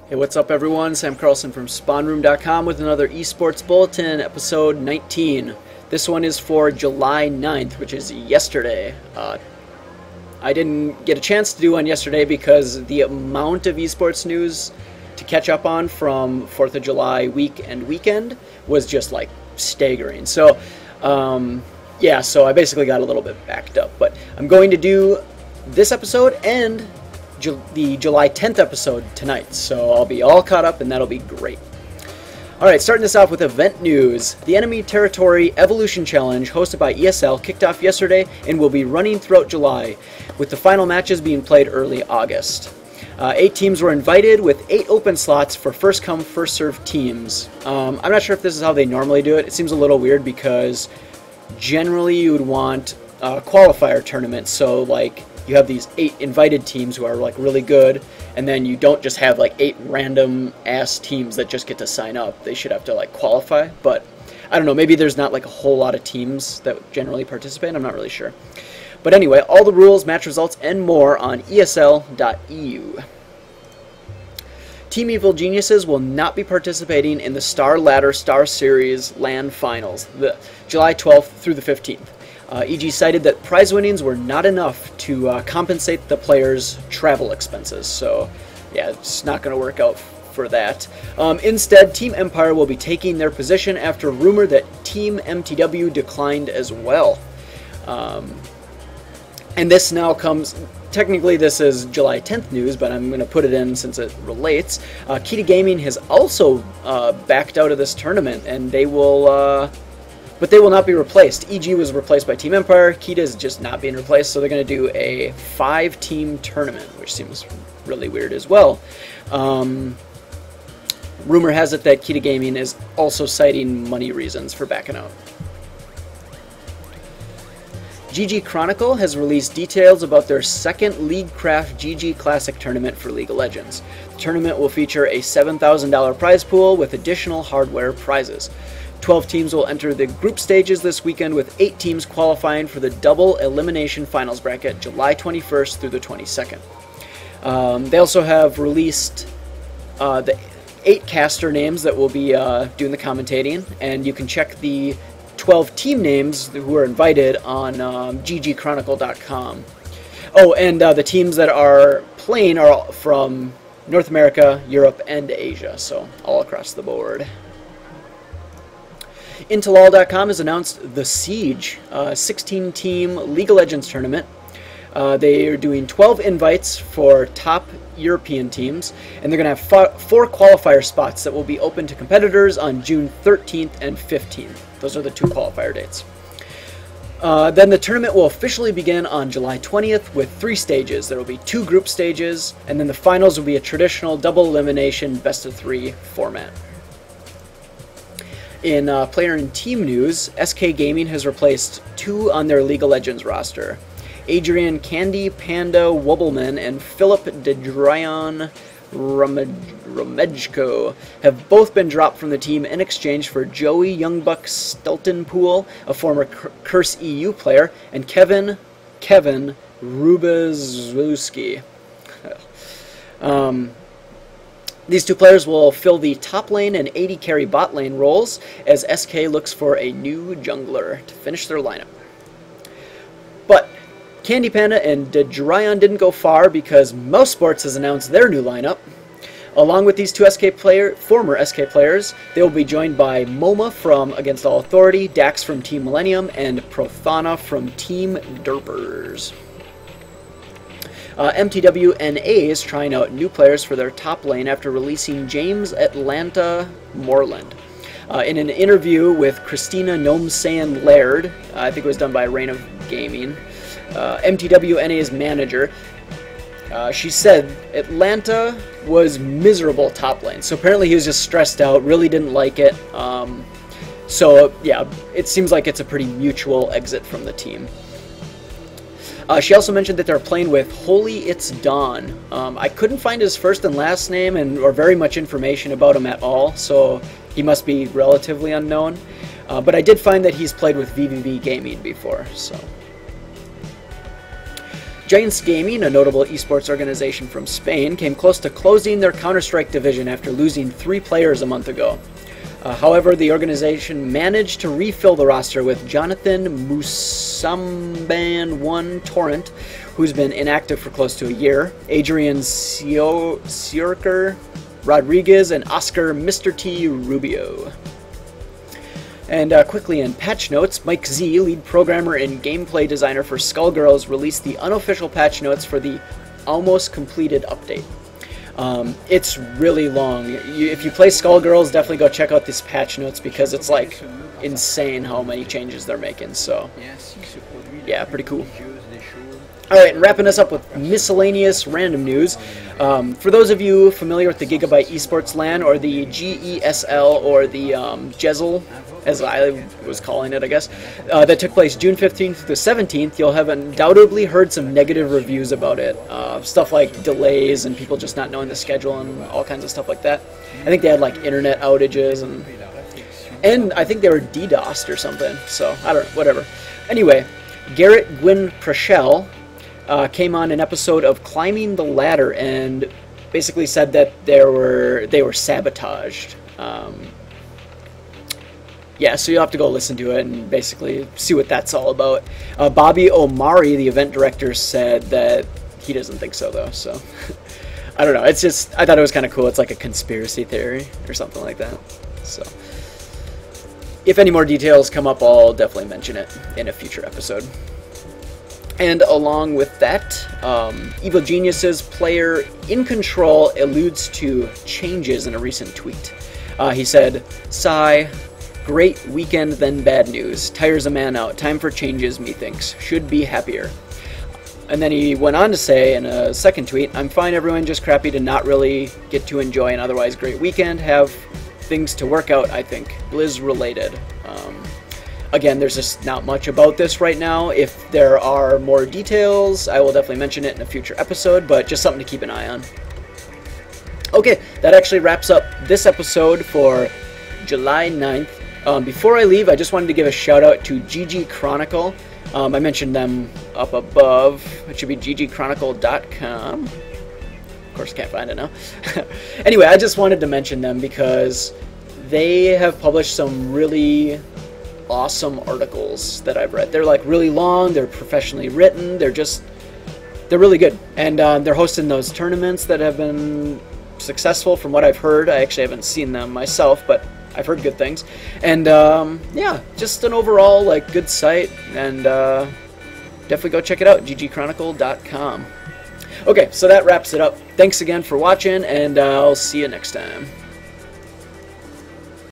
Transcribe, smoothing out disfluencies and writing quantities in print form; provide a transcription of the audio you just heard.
Hey, what's up everyone? Sam Carlson from SpawnRoom.com with another eSports Bulletin, episode 19. This one is for July 9th, which is yesterday. I didn't get a chance to do one yesterday because the amount of eSports news to catch up on from 4th of July week and weekend was just like staggering. So, yeah, so I basically got a little bit backed up. But I'm going to do this episode and the July 10th episode tonight, so I'll be all caught up and that'll be great. Alright, starting this off with event news. The Enemy Territory Evolution Challenge hosted by ESL kicked off yesterday and will be running throughout July, with the final matches being played early August. 8 teams were invited, with 8 open slots for first come, first served teams. I'm not sure if this is how they normally do it. It seems a little weird because generally you would want a qualifier tournament, so like you have these 8 invited teams who are like really good, and then you don't just have like 8 random ass teams that just get to sign up. They should have to like qualify, but I don't know, maybe there's not like a whole lot of teams that generally participate. I'm not really sure. But anyway, all the rules, match results, and more on esl.eu. Team Evil Geniuses will not be participating in the Star Ladder Star Series LAN Finals, the July 12th through the 15th. EG cited that prize winnings were not enough to compensate the players' travel expenses, so yeah, it's not going to work out for that. Instead, Team Empire will be taking their position after rumor that Team MTW declined as well. And this now comes, technically this is July 10th news, but I'm going to put it in since it relates. Kita Gaming has also backed out of this tournament, and they will... but they will not be replaced. EG was replaced by Team Empire. Kita is just not being replaced, so they're going to do a 5-team tournament, which seems really weird as well. Rumor has it that Kita Gaming is also citing money reasons for backing out. ggChronicle has released details about their second LeagueCraft GG Classic tournament for League of Legends. The tournament will feature a $7,000 prize pool with additional hardware prizes. 12 teams will enter the group stages this weekend, with 8 teams qualifying for the double elimination finals bracket July 21st through the 22nd. They also have released the 8 caster names that will be doing the commentating, and you can check the 12 team names who are invited on ggChronicle.com. Oh, and the teams that are playing are from North America, Europe, and Asia, so all across the board. Intelall.com has announced The Siege, a 16-team League of Legends tournament. They are doing 12 invites for top European teams, and they're going to have 4 qualifier spots that will be open to competitors on June 13th and 15th. Those are the 2 qualifier dates. Then the tournament will officially begin on July 20th with 3 stages. There will be 2 group stages, and then the finals will be a traditional double elimination best-of-3 format. In player and team news, SK Gaming has replaced 2 on their League of Legends roster. Adrian Candy Panda Wobbleman and Philip Dedryan Romejko have both been dropped from the team in exchange for Joey Youngbuck Steltenpool, a former Curse EU player, and Kevin Rubazewski. These 2 players will fill the top lane and 80 carry bot lane roles as SK looks for a new jungler to finish their lineup. But Candy Panda and Dedryan didn't go far because Mouse Sports has announced their new lineup. Along with these 2 former SK players, they will be joined by Moma from Against All Authority, Dax from Team Millennium, and Prothana from Team Derpers. MTWNA is trying out new players for their top lane after releasing James Atlanta Moreland. In an interview with Christina Nomsayan Laird, I think it was done by Reign of Gaming, MTWNA's manager, she said Atlanta was miserable top lane. So apparently he was just stressed out, really didn't like it. So yeah, it seems like it's a pretty mutual exit from the team. She also mentioned that they're playing with Holy It's Dawn. I couldn't find his first and last name or very much information about him at all, so he must be relatively unknown. But I did find that he's played with VVV Gaming before, so. Giants Gaming, a notable esports organization from Spain, came close to closing their Counter-Strike division after losing 3 players a month ago. However, the organization managed to refill the roster with Jonathan Musamban1 Torrent, who's been inactive for close to a year, Adrian Sierker Rodriguez, and Oscar Mr. T. Rubio. And quickly in patch notes, Mike Z, lead programmer and gameplay designer for Skullgirls, released the unofficial patch notes for the almost completed update. It's really long. If you play Skullgirls, definitely go check out these patch notes because it's like insane how many changes they're making. So yeah, pretty cool. Alright, and wrapping us up with miscellaneous random news. For those of you familiar with the Gigabyte Esports LAN, or the GESL, or the GESL, as I was calling it, I guess, that took place June 15th through the 17th, you'll have undoubtedly heard some negative reviews about it. Stuff like delays and people just not knowing the schedule and all kinds of stuff like that. I think they had like internet outages and I think they were DDoSed or something, so I don't know, whatever. Anyway, Garrett Gwynn Prashell came on an episode of Climbing the Ladder and basically said that they were sabotaged. Yeah, so you'll have to go listen to it and basically see what that's all about. Bobby Omari, the event director, said that he doesn't think so, though. So I don't know. It's just, I thought it was kind of cool. It's like a conspiracy theory or something like that. So if any more details come up, I'll definitely mention it in a future episode. And along with that, Evil Genius's player iNcontroL alludes to changes in a recent tweet. He said, "Sigh. Great weekend, then bad news. Tires a man out. Time for changes, methinks. Should be happier." And then he went on to say in a second tweet, "I'm fine, everyone, just crappy to not really get to enjoy an otherwise great weekend. Have things to work out, I think. Blizz related." Again, there's just not much about this right now. If there are more details, I will definitely mention it in a future episode, but just something to keep an eye on. Okay, that actually wraps up this episode for July 9th. Before I leave, I just wanted to give a shout out to ggChronicle. I mentioned them up above. It should be ggChronicle.com. Of course, can't find it now. Anyway, I just wanted to mention them because they have published some really awesome articles that I've read. They're like really long, they're professionally written, they're really good. And they're hosting those tournaments that have been successful from what I've heard. I actually haven't seen them myself, but I've heard good things. And yeah, just an overall like good site, and definitely go check it out, ggChronicle.com. Okay, so that wraps it up. Thanks again for watching, and I'll see you next time.